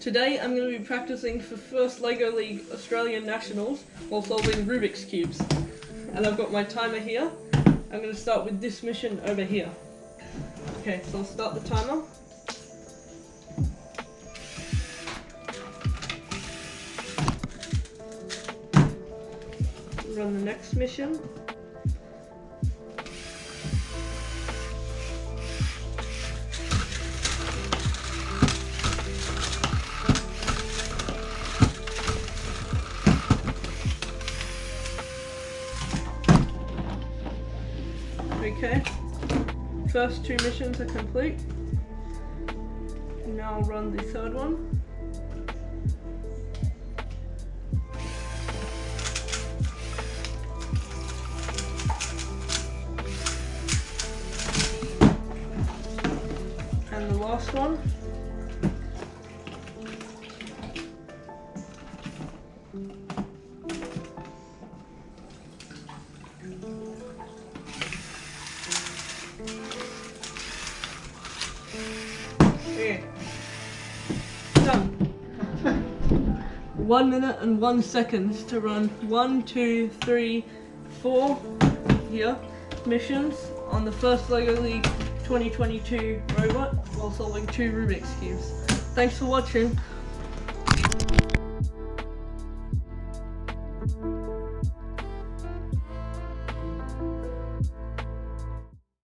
Today I'm going to be practicing for first LEGO League Australian Nationals while solving Rubik's Cubes. And I've got my timer here. I'm going to start with this mission over here. Okay, so I'll start the timer. Run the next mission. Okay, first two missions are complete. Now I'll run the third one. And the last one. Okay. Done. 1 minute and 1 second to run 1, 2, 3, 4 here missions on the first LEGO League 2022 robot while solving 2 Rubik's Cubes. Thanks for watching.